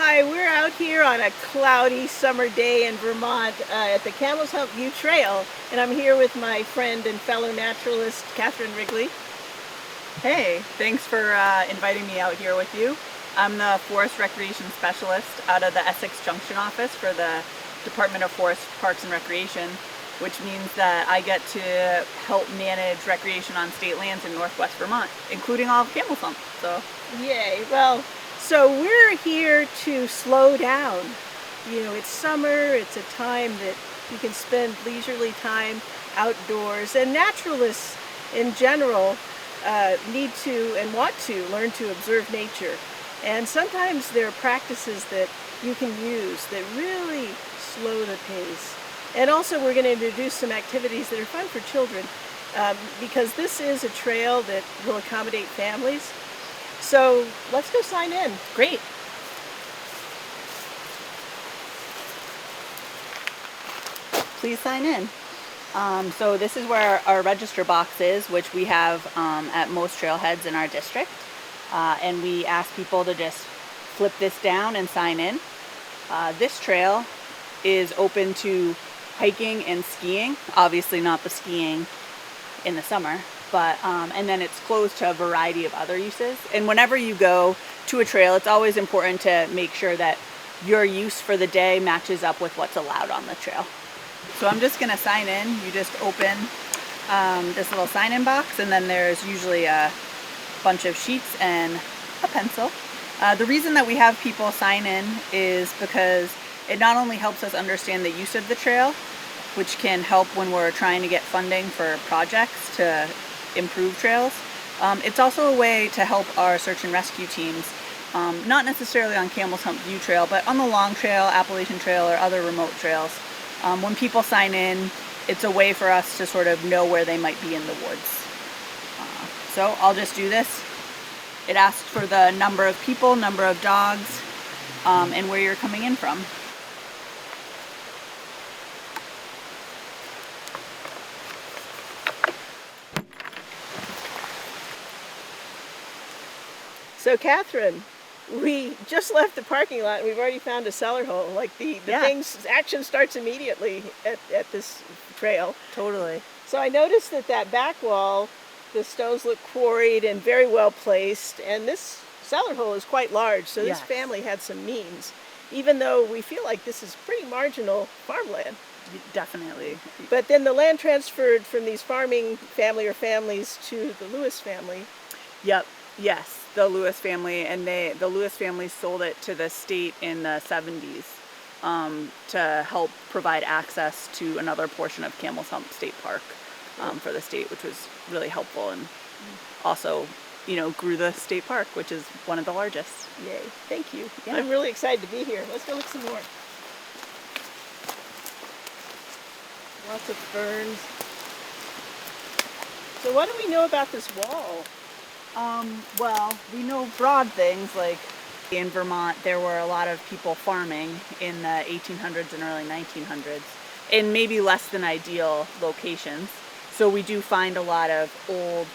Hi, we're out here on a cloudy summer day in Vermont at the Camel's Hump View Trail, and I'm here with my friend and fellow naturalist, Kathryn Wrigley. Hey, thanks for inviting me out here with you. I'm the Forest Recreation Specialist out of the Essex Junction office for the Department of Forest, Parks and Recreation, which means that I get to help manage recreation on state lands in northwest Vermont, including all of Camel's Hump. So, Yay! Well, so we're here to slow down. You know, it's summer, it's a time that you can spend leisurely time outdoors, and naturalists in general need to and want to learn to observe nature. And sometimes there are practices that you can use that really slow the pace. And also we're going to introduce some activities that are fun for children because this is a trail that will accommodate families. So let's go sign in. great. Please sign in. So this is where our register box is, which we have at most trailheads in our district. And we ask people to just flip this down and sign in. This trail is open to hiking and skiing, obviously not the skiing in the summer, but and then it's closed to a variety of other uses. And whenever you go to a trail, it's always important to make sure that your use for the day matches up with what's allowed on the trail. So I'm just going to sign in. You just open this little sign-in box, and then there's usually a bunch of sheets and a pencil. The reason that we have people sign in is because it not only helps us understand the use of the trail, which can help when we're trying to get funding for projects to improve trails. It's also a way to help our search and rescue teams, not necessarily on Camel's Hump View Trail, but on the Long Trail, Appalachian Trail, or other remote trails. When people sign in, it's a way for us to sort of know where they might be in the woods. So I'll just do this. It asks for the number of people, number of dogs, and where you're coming in from. So Kathryn, we just left the parking lot and we've already found a cellar hole. Like the action starts immediately at this trail. Totally. So I noticed that back wall, the stones look quarried and very well placed, and this cellar hole is quite large, so this family had some means, even though we feel like this is pretty marginal farmland. Definitely. But then the land transferred from these farming family or families to the Lewis family. Yep. Yes, the Lewis family, and the Lewis family sold it to the state in the 70s to help provide access to another portion of Camel's Hump State Park for the state, which was really helpful, and also, you know, grew the state park, which is one of the largest. Yay! Thank you. Yeah. I'm really excited to be here. Let's go look some more. Lots of ferns. So what do we know about this wall? Well, we know broad things, like in Vermont there were a lot of people farming in the 1800s and early 1900s in maybe less than ideal locations. So we do find a lot of old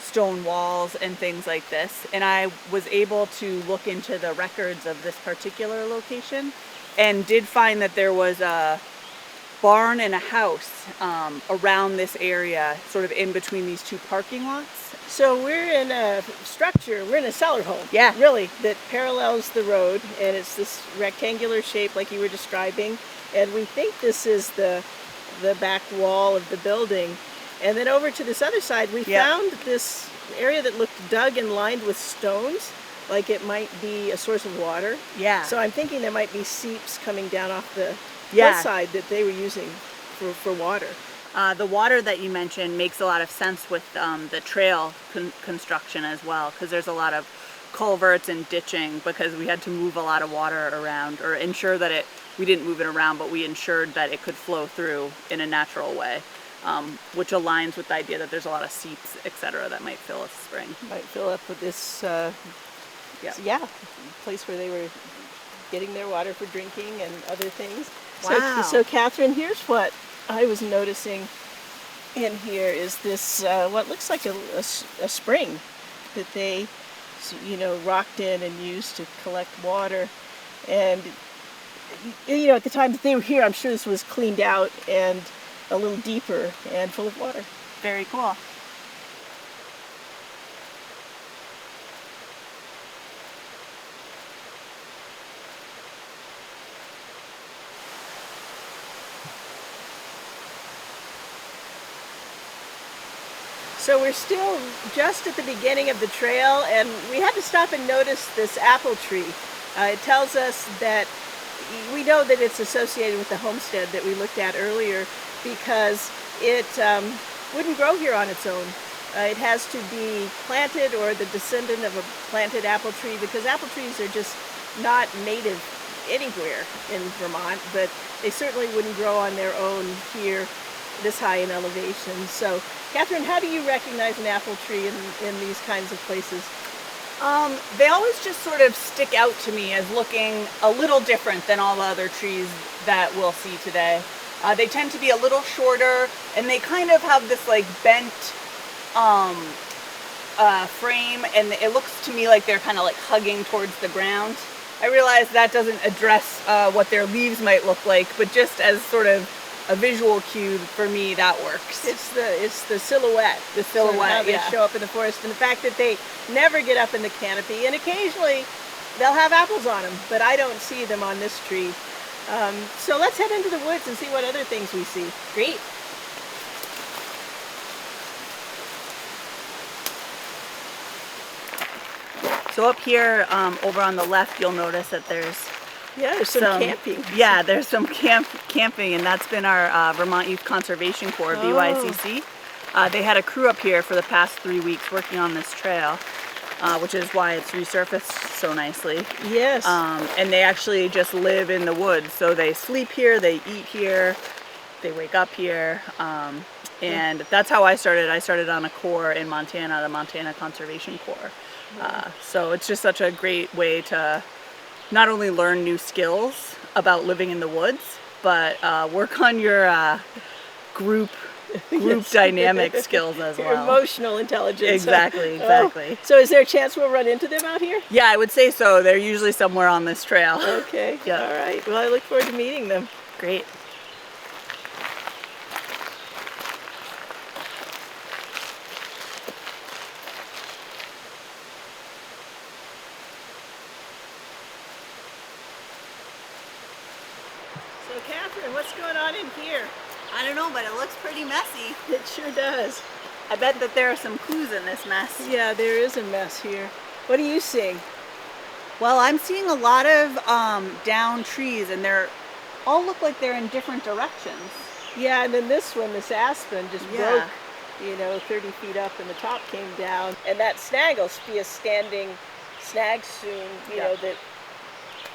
stone walls and things like this. And I was able to look into the records of this particular location and did find that there was a barn and a house around this area, sort of in between these two parking lots. So we're in a structure, we're in a cellar hole. Yeah. Really, that parallels the road, and it's this rectangular shape like you were describing, and we think this is the back wall of the building. And then over to this other side, we found this area that looked dug and lined with stones, like it might be a source of water. Yeah. So I'm thinking there might be seeps coming down off the hillside that they were using for water. The water that you mentioned makes a lot of sense with the trail construction as well, because there's a lot of culverts and ditching, because we had to move a lot of water around, or ensure that we didn't move it around, but we ensured that it could flow through in a natural way, which aligns with the idea that there's a lot of seeps, etc., that might fill a spring. Might fill up with this, place where they were getting their water for drinking and other things. Wow. So Kathryn, here's what I was noticing in here is this, what looks like a spring that they, rocked in and used to collect water. And you know, at the time that they were here, I'm sure this was cleaned out and a little deeper and full of water. Very cool. So we're still just at the beginning of the trail, and we had to stop and notice this apple tree. It tells us that we know that it's associated with the homestead that we looked at earlier because it wouldn't grow here on its own. It has to be planted or the descendant of a planted apple tree, because apple trees are just not native anywhere in Vermont, but they certainly wouldn't grow on their own here this high in elevation. So, Kathryn, how do you recognize an apple tree in these kinds of places? They always just sort of stick out to me as looking a little different than all the other trees that we'll see today. They tend to be a little shorter, and they kind of have this like bent frame, and it looks to me like they're kind of like hugging towards the ground. I realize that doesn't address what their leaves might look like, but just as sort of a visual cue for me, that works. It's the silhouette. The Sort of silhouette, how they yeah. show up in the forest, and the fact that they never get up in the canopy, and occasionally they'll have apples on them, but I don't see them on this tree. So let's head into the woods and see what other things we see. Great. So up here, over on the left, you'll notice that there's There's some camping. Yeah, there's some camping, and that's been our Vermont Youth Conservation Corps, VYCC. They had a crew up here for the past 3 weeks working on this trail, which is why it's resurfaced so nicely. Yes. And they actually just live in the woods, so they sleep here, they eat here, they wake up here, and that's how I started. I started on a corps in Montana, the Montana Conservation Corps. So it's just such a great way to not only learn new skills about living in the woods, but work on your group Yes. dynamic skills as Your well. emotional intelligence. Exactly. So is there a chance we'll run into them out here? Yeah, I would say so. They're usually somewhere on this trail. Okay. Yeah. All right. Well, I look forward to meeting them. Great. So, Kathryn, what's going on in here? I don't know, but it looks pretty messy. It sure does. I bet that there are some clues in this mess. Yeah, there is a mess here. What are you seeing? Well, I'm seeing a lot of down trees, and they're all look like they're in different directions. Yeah, and then this one, this aspen, just Yeah. broke, 30 feet up, and the top came down. And that snag will be a standing snag soon, that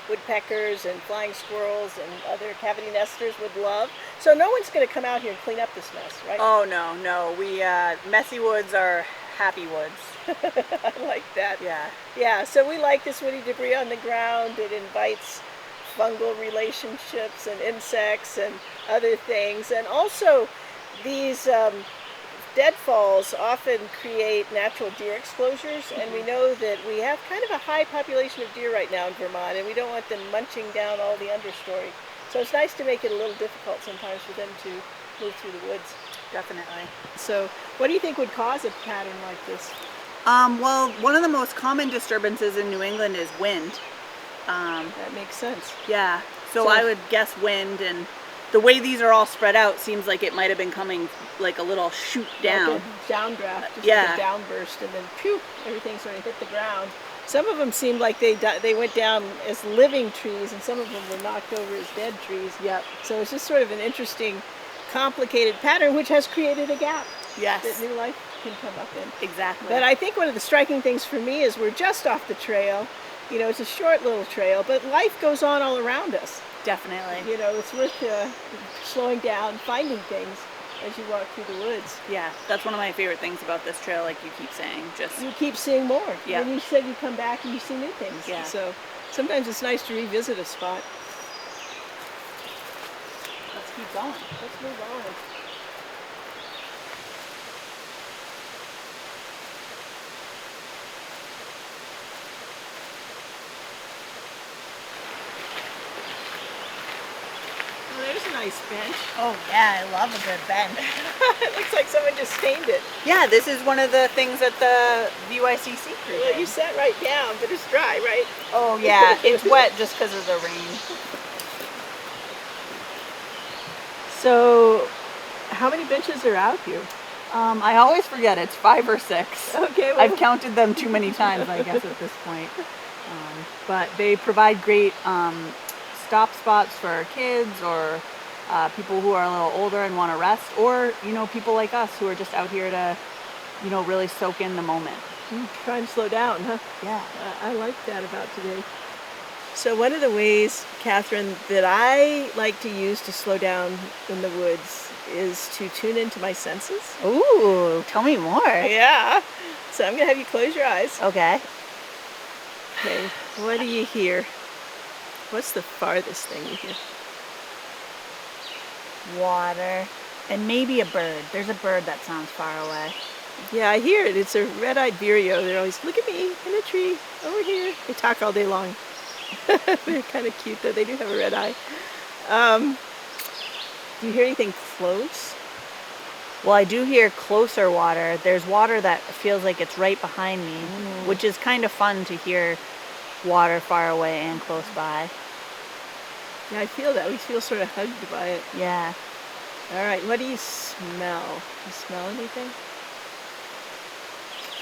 woodpeckers and flying squirrels and other cavity nesters would love. So no one's going to come out here and clean up this mess, right? Oh, no. We, messy woods are happy woods. I like that. Yeah. Yeah, so we like this woody debris on the ground. It invites fungal relationships and insects and other things. And also these deadfalls often create natural deer exposures, and we know that we have kind of a high population of deer right now in Vermont, and we don't want them munching down all the understory. So it's nice to make it a little difficult sometimes for them to move through the woods. Definitely. So what do you think would cause a pattern like this? Well, one of the most common disturbances in New England is wind. That makes sense. Yeah. So So- I would guess wind, and the way these are all spread out seems like it might have been coming like a little shoot down. Like a downdraft, just Yeah. like a downburst, and then phew, everything sort of hit the ground. Some of them seemed like they went down as living trees, and some of them were knocked over as dead trees. Yep. So it's just sort of an interesting, complicated pattern, which has created a gap that Yes. new life can come up in. Exactly. But I think one of the striking things for me is we're just off the trail. It's a short little trail, but life goes on all around us. Definitely. It's worth slowing down, finding things as you walk through the woods. Yeah. That's one of my favorite things about this trail, like you keep saying. Just You keep seeing more. Yeah. And you said you come back and you see new things. Yeah. So sometimes it's nice to revisit a spot. let's keep going. Let's move on. nice bench. Oh yeah, I love a good bench. It looks like someone just stained it. Yeah, this is one of the things that the VYCC crew Well, did. you sat right down, but it's dry, right? Oh yeah, it's wet just because of the rain. So, how many benches are out here? I always forget, it's 5 or 6. Okay, well, I've counted them too many times, I guess, at this point. But they provide great stop spots for kids or people who are a little older and want to rest, or, you know, people like us who are just out here to, you know, really soak in the moment. trying to slow down, huh? Yeah. I like that about today. So one of the ways, Kathryn, that I like to use to slow down in the woods is to tune into my senses. Ooh, tell me more. Yeah. So I'm going to have you close your eyes. Okay. Okay. What do you hear? What's the farthest thing you hear? Water. And maybe a bird. There's a bird that sounds far away. Yeah, I hear it. It's a red-eyed vireo. They're always, look at me in a tree over here. They talk all day long. They're kind of cute, though. They do have a red eye. Do you hear anything close? Well, I do hear closer water. There's water that feels like it's right behind me, which is kind of fun to hear water far away and close by. Yeah, I feel that. We feel sort of hugged by it. Yeah. All right, what do you smell? Do you smell anything?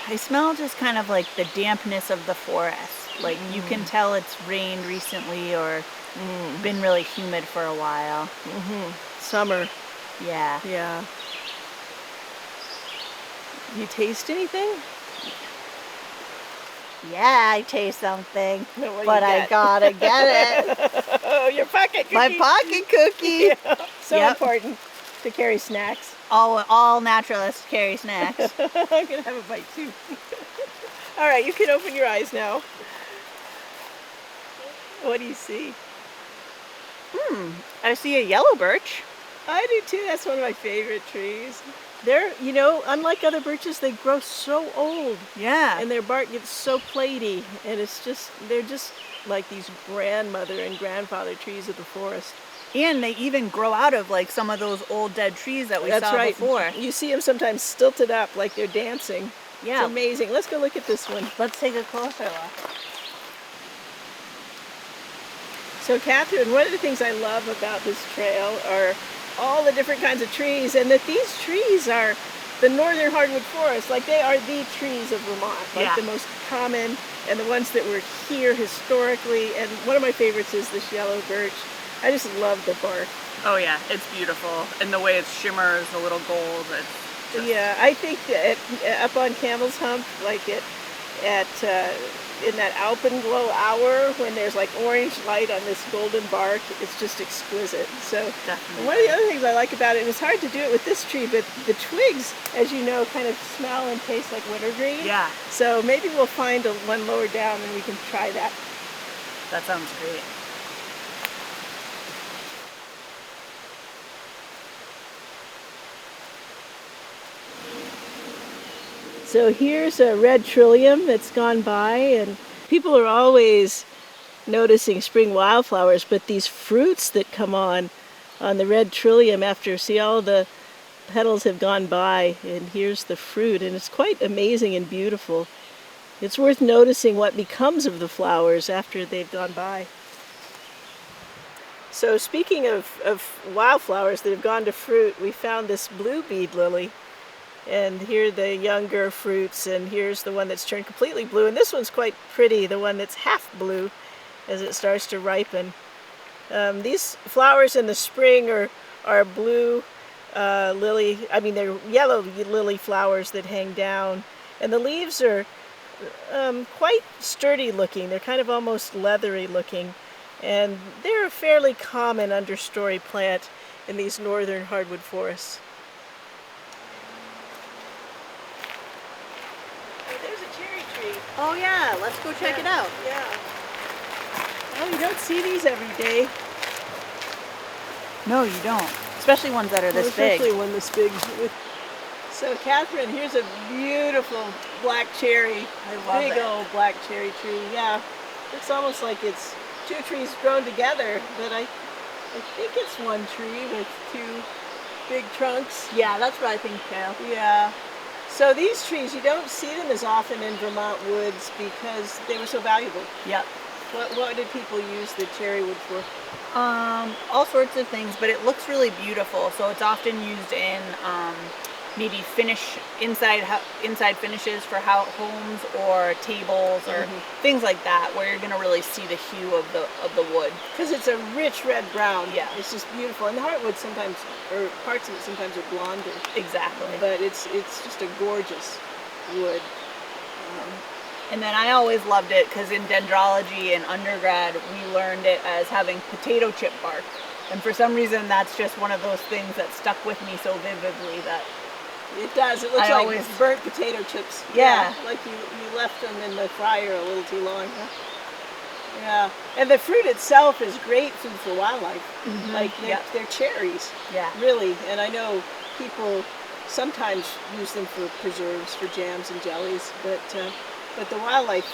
I smell just kind of like the dampness of the forest. Like you can tell it's rained recently or been really humid for a while. Summer. Yeah. Yeah. You taste anything? Yeah, I taste something, No, what do but you I got? gotta get it. Oh, your pocket cookie. My pocket cookie. Yeah. So Yep. important to carry snacks. All naturalists carry snacks. I'm gonna have a bite too. All right, you can open your eyes now. What do you see? I see a yellow birch. I do too. That's one of my favorite trees. They're, you know, unlike other birches, they grow so old. Yeah. And their bark gets so platy, and they're just like these grandmother and grandfather trees of the forest. And they even grow out of like some of those old dead trees that we That's saw right. before. You see them sometimes stilted up like they're dancing. Yeah. It's amazing. Let's go look at this one. Let's take a closer look. So Kathryn, one of the things I love about this trail are all the different kinds of trees, and that these trees are the northern hardwood forest. Like they are the trees of Vermont, like the most common and the ones that were here historically. And one of my favorites is this yellow birch. I just love the bark. Oh yeah, it's beautiful. And the way it shimmers, a little gold. Yeah, I think that up on Camel's Hump, like in that alpenglow hour when there's like orange light on this golden bark, it's just exquisite. So Definitely. One of the other things I like about it, and it's hard to do it with this tree, but the twigs, as you know, kind of smell and taste like wintergreen. Yeah. So maybe we'll find one lower down and we can try that. That sounds great. So here's a red trillium that's gone by, and people are always noticing spring wildflowers, but these fruits that come on the red trillium after, see, all the petals have gone by, and here's the fruit, and it's quite amazing and beautiful. It's worth noticing what becomes of the flowers after they've gone by. So speaking of wildflowers that have gone to fruit, we found this blue bead lily. And here are the younger fruits, and here's the one that's turned completely blue. And this one's quite pretty, the one that's half blue as it starts to ripen. These flowers in the spring are blue lily, they're yellow lily flowers that hang down. And the leaves are quite sturdy looking. They're kind of almost leathery looking. And they're a fairly common understory plant in these northern hardwood forests. Oh yeah, let's go check it out. Yeah. Well, you don't see these every day. No, you don't. Especially ones that are this big. Especially one this big. So Kathryn, here's a beautiful black cherry. I love big it. old black cherry tree. Yeah. Looks almost like it's two trees grown together, but I I think it's one tree with two big trunks. Yeah, that's what I think too. Yeah. So these trees, you don't see them as often in Vermont woods because they were so valuable. Yep. What did people use the cherry wood for? All sorts of things, but it looks really beautiful. So it's often used in maybe inside finishes for homes or tables or things like that, where you're gonna really see the hue of the wood. Because it's a rich red brown. Yeah. It's just beautiful. And the heartwood sometimes, or parts of it sometimes are blonder. Exactly. But it's just a gorgeous wood. And then I always loved it because in dendrology in undergrad, we learned it as having potato chip bark. And for some reason, that's just one of those things that stuck with me so vividly that it does. It looks like burnt potato chips. Yeah. Like you left them in the fryer a little too long. Huh? Yeah. And the fruit itself is great food for wildlife. Like they're cherries. Yeah. Really. And I know people sometimes use them for preserves, for jams and jellies, but the wildlife,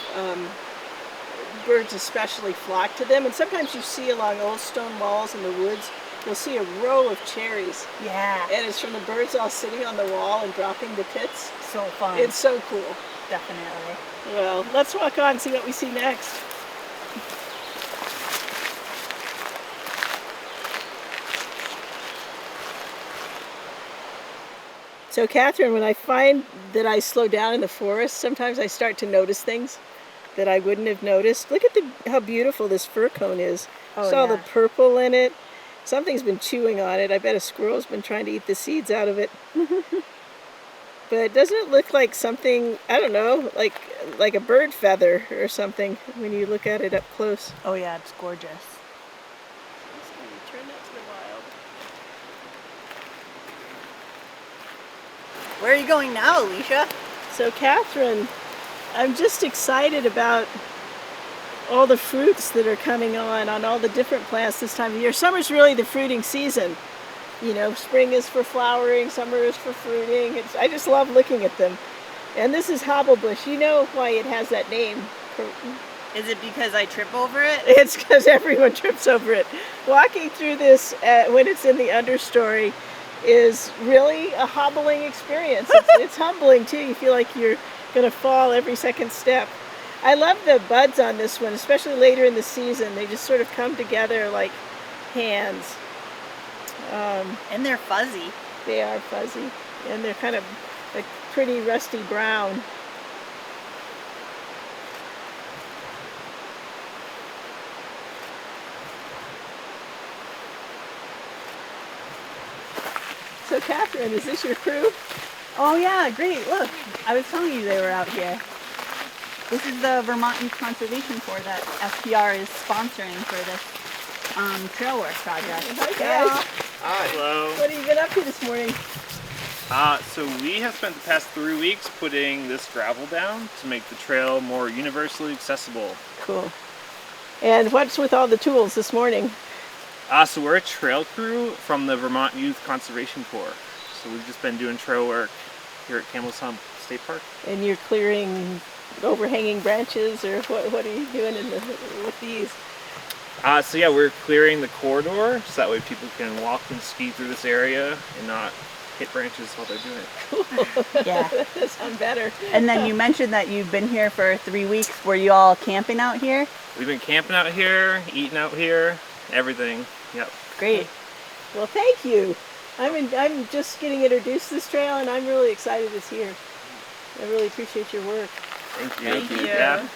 birds especially, flock to them. And sometimes you see along old stone walls in the woods, you'll see a row of cherries. Yeah. And it's from the birds all sitting on the wall and dropping the pits. So fun. It's so cool. Definitely. Well, let's walk on and see what we see next. So Kathryn, when I find that I slow down in the forest, sometimes I start to notice things that I wouldn't have noticed. Look at how beautiful this fir cone is. See all the purple in it. Something's been chewing on it. I bet a squirrel's been trying to eat the seeds out of it. But doesn't it look like something, I don't know, like a bird feather or something when you look at it up close? Oh yeah, it's gorgeous. Turn that to the wild. Where are you going now, Alicia? So Kathryn, I'm just excited about all the fruits that are coming on all the different plants this time of year. Summer's really the fruiting season. You know, spring is for flowering, summer is for fruiting. I just love looking at them. And this is Hobble Bush. You know why it has that name. Is it because I trip over it? It's because everyone trips over it. Walking through this when it's in the understory is really a hobbling experience. It's humbling too. You feel like you're going to fall every second step. I love the buds on this one, especially later in the season. They just sort of come together like hands. And they're fuzzy. They are fuzzy, and they're kind of like pretty rusty brown. So Kathryn, is this your crew? Oh yeah, great. Look, I was telling you they were out here. This is the Vermont Youth Conservation Corps that FPR is sponsoring for this trail work project. Hi guys. Hi. Hello. What have you been up to this morning? So we have spent the past 3 weeks putting this gravel down to make the trail more universally accessible. Cool. And what's with all the tools this morning? So we're a trail crew from the Vermont Youth Conservation Corps. So we've just been doing trail work here at Camel's Hump State Park. And you're clearing overhanging branches, or what are you doing with these? So yeah, we're clearing the corridor so that way people can walk and ski through this area and not hit branches while they're doing it. Cool. Yeah. That sounds better. And then you mentioned that you've been here for 3 weeks. Were you all camping out here? We've been camping out here, eating out here, everything. Yep. Great. Well, thank you. I'm just getting introduced to this trail, and I'm really excited it's here. I really appreciate your work. Thank you. Thank you. Yeah.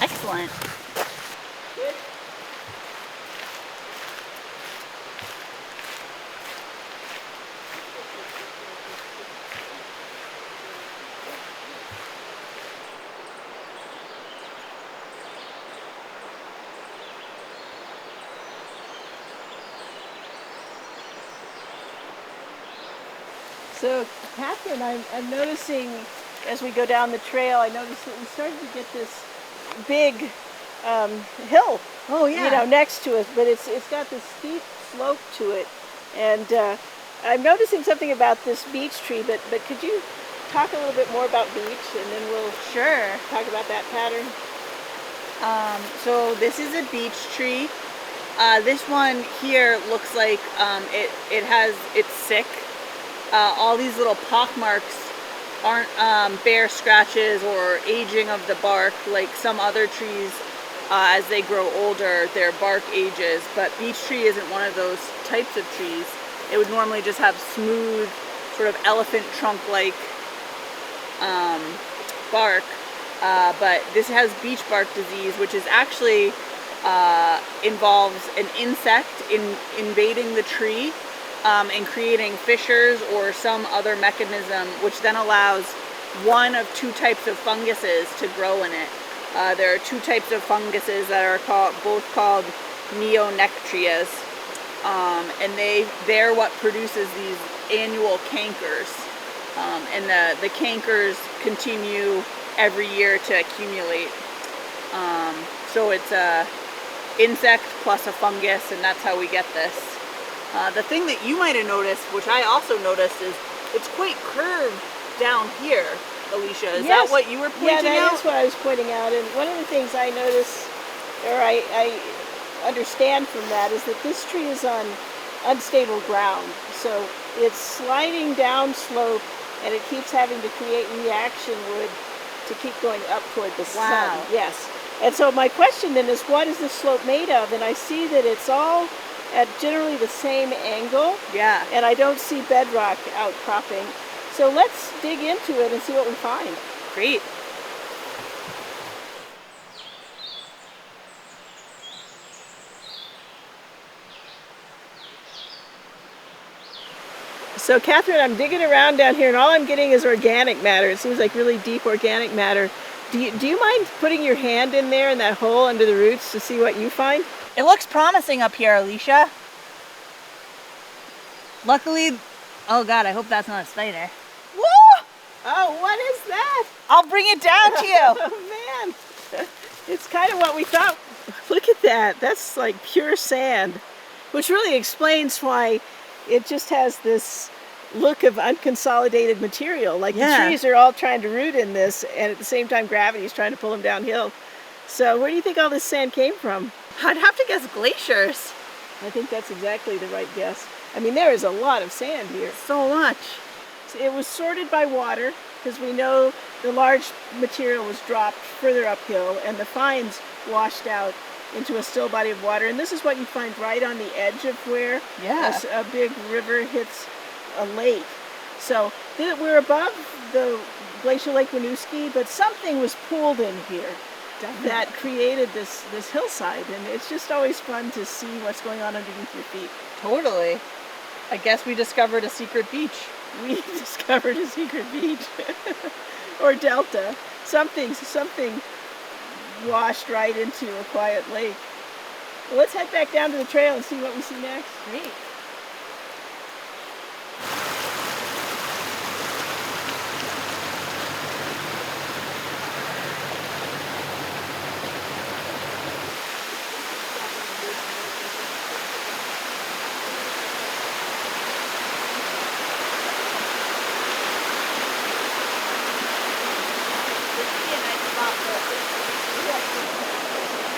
Excellent. So, Kathryn, I'm noticing as we go down the trail, I noticed that we started to get this big hill. Oh yeah. You know, next to us, but it's got this steep slope to it, and I'm noticing something about this beech tree. But could you talk a little bit more about beech, and then we'll Sure. talk about that pattern? So this is a beech tree. This one here looks like it's sick. All these little pock marks aren't bare scratches or aging of the bark like some other trees. As they grow older, their bark ages, but beech tree isn't one of those types of trees. It would normally just have smooth, sort of elephant trunk-like bark, but this has beech bark disease, which is actually involves an insect invading the tree and creating fissures or some other mechanism, which then allows one of two types of funguses to grow in it. There are two types of funguses that are both called neonectrias, and they're what produces these annual cankers, and the cankers continue every year to accumulate. So it's a insect plus a fungus, and that's how we get this. The thing that you might have noticed, which I also noticed, is it's quite curved down here. Alicia, is that what you were pointing out? Yeah, that is what I was pointing out. And one of the things I notice, or I understand from that, is that this tree is on unstable ground. So it's sliding down slope, and it keeps having to create reaction wood to keep going up toward the sun. Yes. And so my question then is, what is this slope made of? And I see that it's all at generally the same angle. Yeah. And I don't see bedrock outcropping. So let's dig into it and see what we find. Great. So Kathryn, I'm digging around down here, and all I'm getting is organic matter. It seems like really deep organic matter. Do you mind putting your hand in there in that hole under the roots to see what you find? It looks promising up here, Alicia. Luckily, oh God, I hope that's not a spider. Woo! Oh, what is that? I'll bring it down to you. Oh man, it's kind of what we thought. Look at that. That's like pure sand, which really explains why it just has this look of unconsolidated material. Like the trees are all trying to root in this, and at the same time gravity is trying to pull them downhill. So where do you think all this sand came from? I'd have to guess glaciers. I think that's exactly the right guess. I mean, there is a lot of sand here. So much. It was sorted by water, because we know the large material was dropped further uphill, and the fines washed out into a still body of water. And this is what you find right on the edge of where a big river hits a lake. So we're above the glacial Lake Winooski, but something was pooled in here that created this hillside, and it's just always fun to see what's going on underneath your feet. Totally. I guess we discovered a secret beach. We discovered a secret beach or delta. Something washed right into a quiet lake. Well, let's head back down to the trail and see what we see next. Great.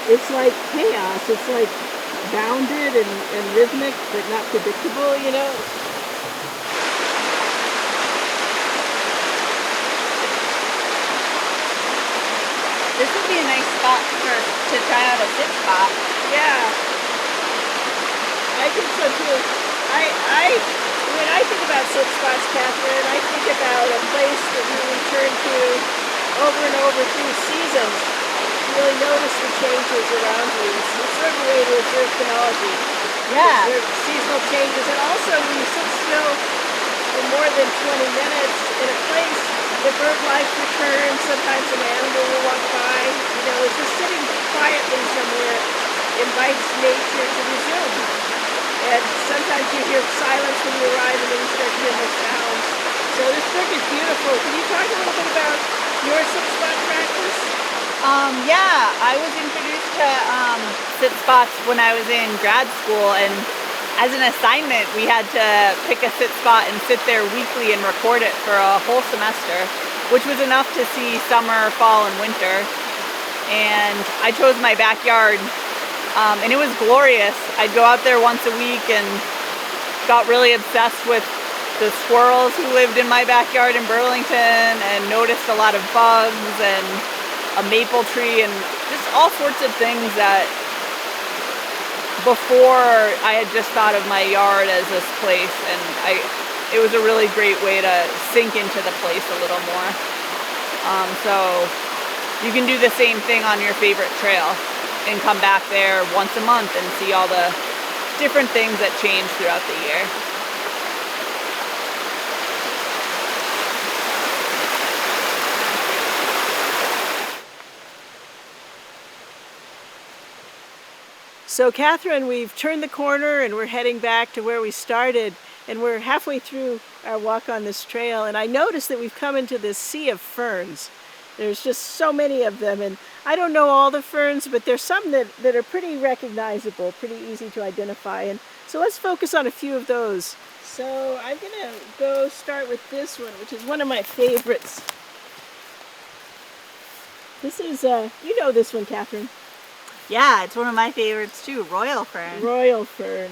It's like chaos. It's like bounded and rhythmic, but not predictable, you know? This would be a nice spot to try out a sit spot. Yeah. I think so too. When I think about sit spots, Kathryn, I think about a place that we return to over and over through seasons. Really notice the changes around you. It's sort of a way to observe phenology. Yeah. Observe seasonal changes, and also when you sit still for more than 20 minutes in a place, the bird life returns. Sometimes an animal will walk by. You know, it's just sitting quietly somewhere invites nature to resume. And sometimes you hear silence when you arrive, and then you start to hear more sounds. So this book is beautiful. Can you talk a little bit about your sit spot practice? Yeah, I was introduced to sit spots when I was in grad school, and as an assignment, we had to pick a sit spot and sit there weekly and record it for a whole semester, which was enough to see summer, fall, and winter. And I chose my backyard, and it was glorious. I'd go out there once a week and got really obsessed with the squirrels who lived in my backyard in Burlington, and noticed a lot of bugs and a maple tree and just all sorts of things that before I had just thought of my yard as this place, and it was a really great way to sink into the place a little more. So you can do the same thing on your favorite trail and come back there once a month and see all the different things that change throughout the year. So Kathryn, we've turned the corner and we're heading back to where we started, and we're halfway through our walk on this trail, and I noticed that we've come into this sea of ferns. There's just so many of them, and I don't know all the ferns, but there's some that are pretty recognizable, pretty easy to identify, and so let's focus on a few of those. So I'm gonna go start with this one, which is one of my favorites. This is, you know this one, Kathryn. Yeah, it's one of my favorites too, royal fern. Royal fern.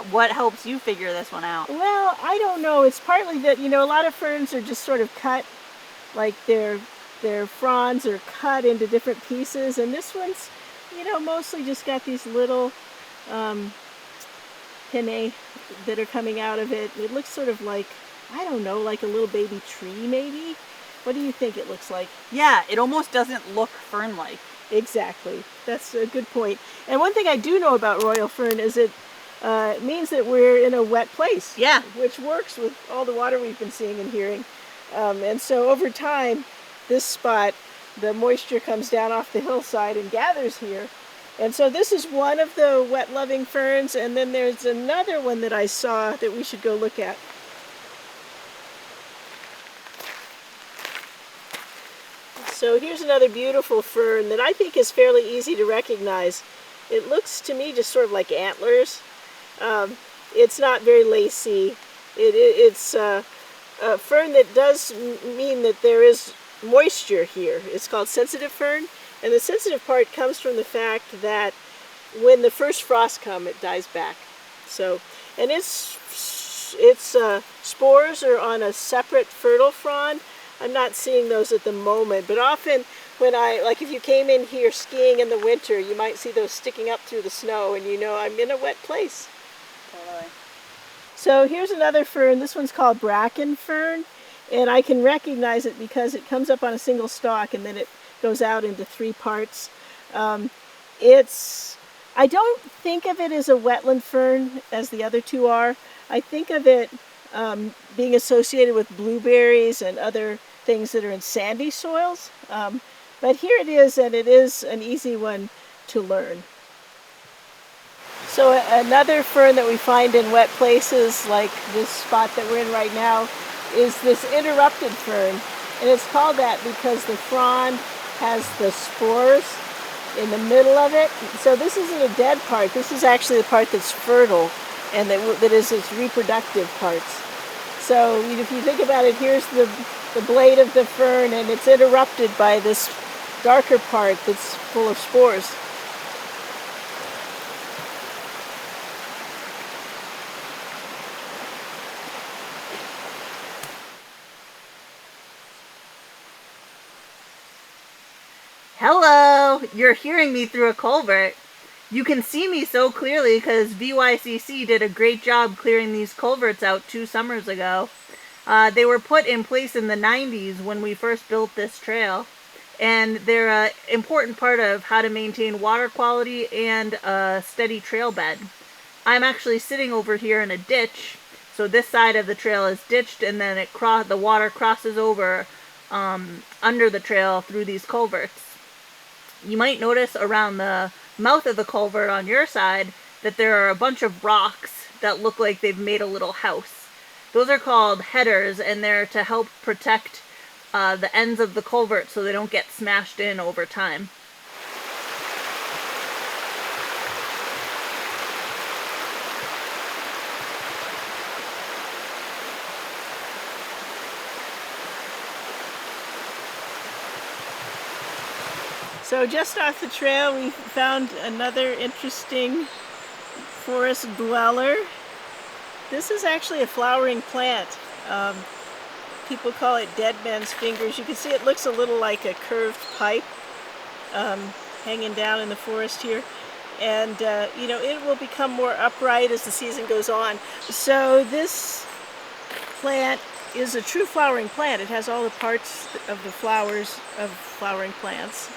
What helps you figure this one out? Well, I don't know. It's partly that, you know, a lot of ferns are just sort of cut, like their fronds are cut into different pieces, and this one's, you know, mostly just got these little pinnae that are coming out of it. It looks sort of like, I don't know, like a little baby tree maybe? What do you think it looks like? Yeah, it almost doesn't look fern-like. Exactly. That's a good point. And one thing I do know about royal fern is it means that we're in a wet place. Yeah. Which works with all the water we've been seeing and hearing. And so over time, this spot, the moisture comes down off the hillside and gathers here. And so this is one of the wet-loving ferns, and then there's another one that I saw that we should go look at. So here's another beautiful fern that I think is fairly easy to recognize. It looks to me just sort of like antlers. It's not very lacy. It's a fern that does mean that there is moisture here. It's called sensitive fern, and the sensitive part comes from the fact that when the first frosts come, it dies back. So, and its spores are on a separate fertile frond. I'm not seeing those at the moment, but often when like if you came in here skiing in the winter, you might see those sticking up through the snow, and you know I'm in a wet place. Totally. So here's another fern. This one's called Bracken Fern, and I can recognize it because it comes up on a single stalk and then it goes out into three parts. I don't think of it as a wetland fern as the other two are. I think of it being associated with blueberries and other things that are in sandy soils. But here it is, and it is an easy one to learn. So another fern that we find in wet places, like this spot that we're in right now, is this interrupted fern. And it's called that because the frond has the spores in the middle of it. So this isn't a dead part. This is actually the part that's fertile and that is its reproductive parts. So if you think about it, here's the blade of the fern, and it's interrupted by this darker part that's full of spores. Hello! You're hearing me through a culvert. You can see me so clearly because VYCC did a great job clearing these culverts out 2 summers ago. They were put in place in the 90s when we first built this trail, and they're an important part of how to maintain water quality and a steady trail bed. I'm actually sitting over here in a ditch, so this side of the trail is ditched, and then the water crosses over under the trail through these culverts. You might notice around the mouth of the culvert on your side that there are a bunch of rocks that look like they've made a little house. Those are called headers, and they're to help protect the ends of the culvert so they don't get smashed in over time. So just off the trail, we found another interesting forest dweller. This is actually a flowering plant. People call it dead man's fingers. You can see it looks a little like a curved pipe hanging down in the forest here. And you know, it will become more upright as the season goes on. So this plant is a true flowering plant. It has all the parts of the flowers of flowering plants.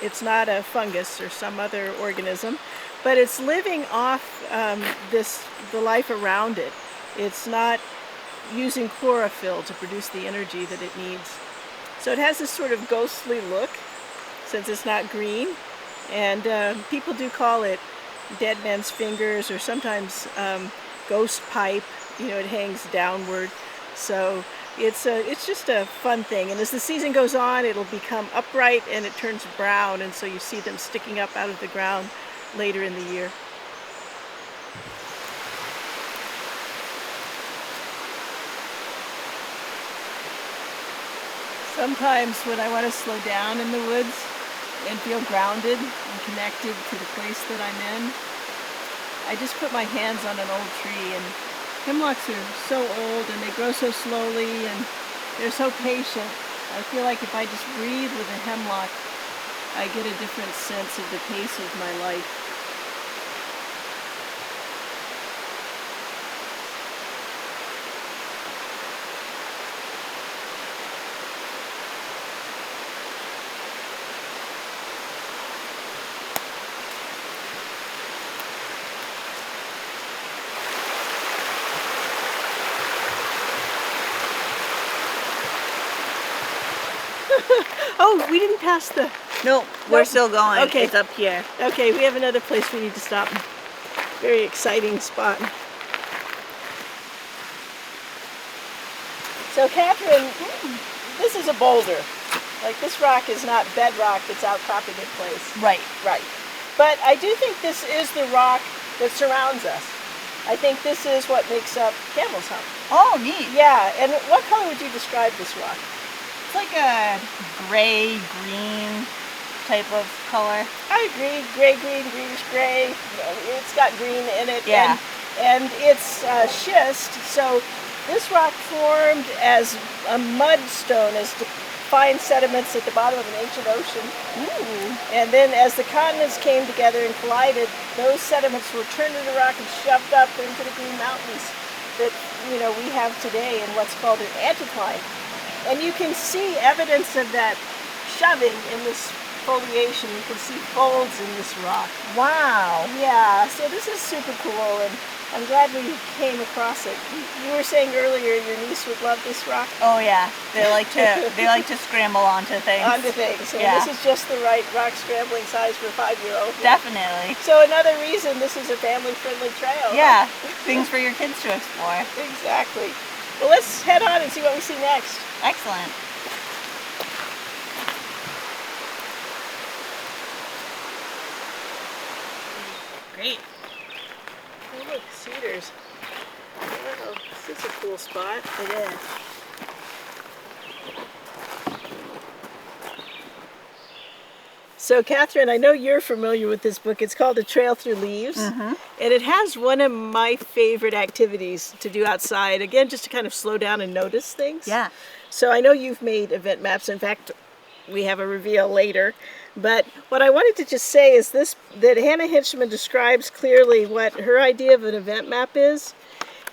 It's not a fungus or some other organism, but it's living off the life around it. It's not using chlorophyll to produce the energy that it needs. So it has this sort of ghostly look since it's not green. And people do call it dead man's fingers or sometimes ghost pipe. You know, it hangs downward. So it's just a fun thing. And as the season goes on, it'll become upright and it turns brown. And so you see them sticking up out of the ground later in the year. Sometimes when I want to slow down in the woods and feel grounded and connected to the place that I'm in, I just put my hands on an old tree. And hemlocks are so old and they grow so slowly and they're so patient. I feel like if I just breathe with a hemlock, I get a different sense of the pace of my life. Oh, we didn't pass the... No, we're still going. Okay. It's up here. Okay, we have another place we need to stop. Very exciting spot. So Kathryn, this is a boulder. Like this rock is not bedrock that's outcropping in place. Right. Right. But I do think this is the rock that surrounds us. I think this is what makes up Camel's Hump. Oh, neat. Yeah, and what color would you describe this rock? It's like a gray-green type of color. I agree. Gray-green, greenish-gray. It's got green in it. Yeah. And it's schist, so this rock formed as a mudstone, as fine sediments at the bottom of an ancient ocean. Ooh. And then as the continents came together and collided, those sediments were turned into rock and shoved up into the Green Mountains that, you know, we have today in what's called an anticline. And you can see evidence of that shoving in this foliation. You can see folds in this rock. Wow. Yeah, so this is super cool, and I'm glad we came across it. You were saying earlier your niece would love this rock. Oh yeah, they like to scramble onto things. Onto things. So Yeah. this is just the right rock scrambling size for a 5-year-old. Definitely. So another reason this is a family-friendly trail. Yeah, things for your kids to explore. Exactly. Well, let's head on and see what we see next. Excellent. Great. Oh, look, cedars. Oh, this is a cool spot. It is. So, Kathryn, I know you're familiar with this book. It's called A Trail Through Leaves. Mm-hmm. And it has one of my favorite activities to do outside. Again, just to kind of slow down and notice things. Yeah. So I know you've made event maps. In fact, we have a reveal later. But what I wanted to just say is this, that Hannah Hinchman describes clearly what her idea of an event map is.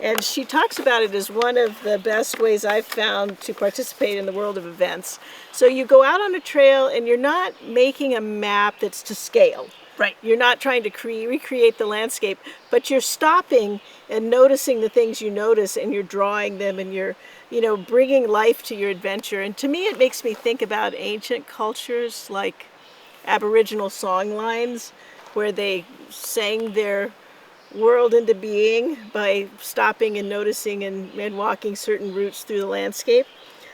And she talks about it as one of the best ways I've found to participate in the world of events. So you go out on a trail and you're not making a map that's to scale. Right. You're not trying to recreate the landscape, but you're stopping and noticing the things you notice, and you're drawing them, and you're, you know, bringing life to your adventure. And to me, it makes me think about ancient cultures like Aboriginal song lines, where they sang their world into being by stopping and noticing and walking certain routes through the landscape.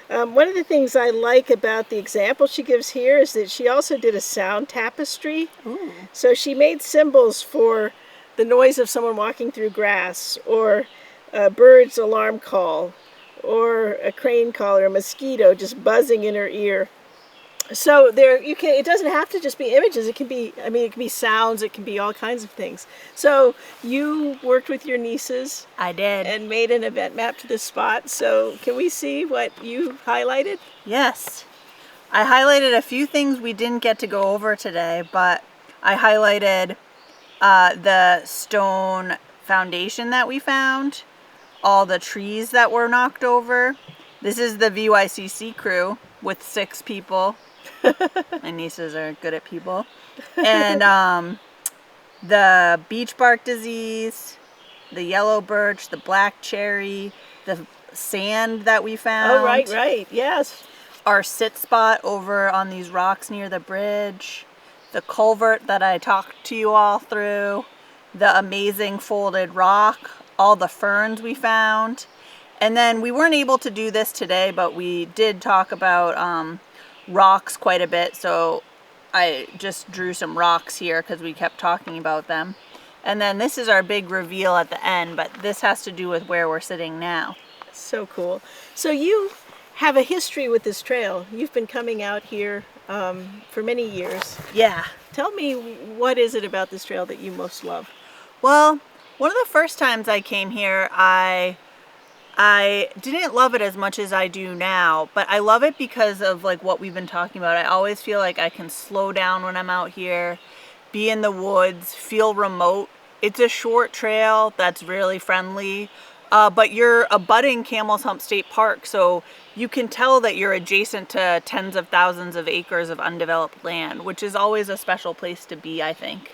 One of the things I like about the example she gives here is that she also did a sound tapestry. Ooh. So she made symbols for the noise of someone walking through grass, or a bird's alarm call, or a crane call, or a mosquito just buzzing in her ear. So there, you can. It doesn't have to just be images. It can be. I mean, it can be sounds. It can be all kinds of things. So you worked with your nieces I did. and made an event map to this spot. So can we see what you highlighted? Yes. I highlighted a few things we didn't get to go over today, but I highlighted the stone foundation that we found, all the trees that were knocked over. This is the VYCC crew with 6 people. My nieces are good at people. And the beech bark disease, the yellow birch, the black cherry, the sand that we found. Oh, right, yes. Our sit spot over on these rocks near the bridge, the culvert that I talked to you all through, the amazing folded rock, all the ferns we found. And then we weren't able to do this today, but we did talk about rocks quite a bit, so I just drew some rocks here because we kept talking about them. And then this is our big reveal at the end, but this has to do with where we're sitting now. So cool. So you have a history with this trail. You've been coming out here for many years. Yeah. Tell me, what is it about this trail that you most love? Well, one of the first times I came here, I didn't love it as much as I do now, but I love it because of like what we've been talking about. I always feel like I can slow down when I'm out here, be in the woods, feel remote. It's a short trail that's really friendly, but you're abutting Camel's Hump State Park, so you can tell that you're adjacent to tens of thousands of acres of undeveloped land, which is always a special place to be, I think.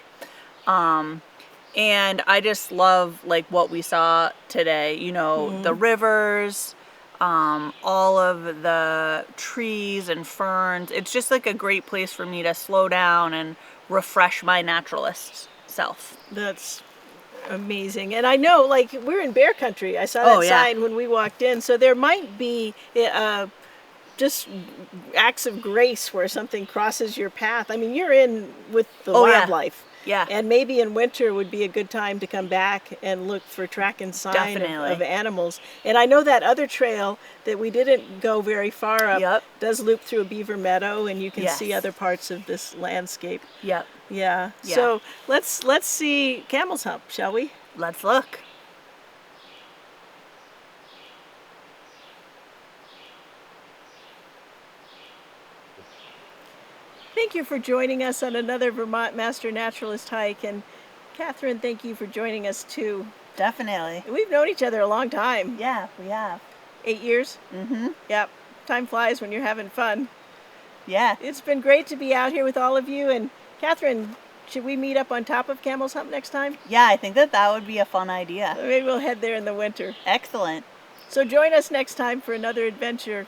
And I just love like what we saw today, you know, the rivers, all of the trees and ferns. It's just like a great place for me to slow down and refresh my naturalist self. That's amazing. And I know, like, we're in bear country. I saw that sign when we walked in. So there might be just acts of grace where something crosses your path. I mean, you're in with the wildlife. Yeah. And maybe in winter would be a good time to come back and look for track and sign of animals. And I know that other trail that we didn't go very far up does loop through a beaver meadow, and you can see other parts of this landscape. Yep. Yeah. So let's see Camel's Hump, shall we? Let's look. Thank you for joining us on another Vermont Master Naturalist hike. And Kathryn, thank you for joining us too. Definitely. We've known each other a long time. Yeah, we have. 8 years? Mm-hmm. Yep. Time flies when you're having fun. Yeah. It's been great to be out here with all of you. And Kathryn, should we meet up on top of Camel's Hump next time? Yeah, I think that would be a fun idea. Maybe we'll head there in the winter. Excellent. So join us next time for another adventure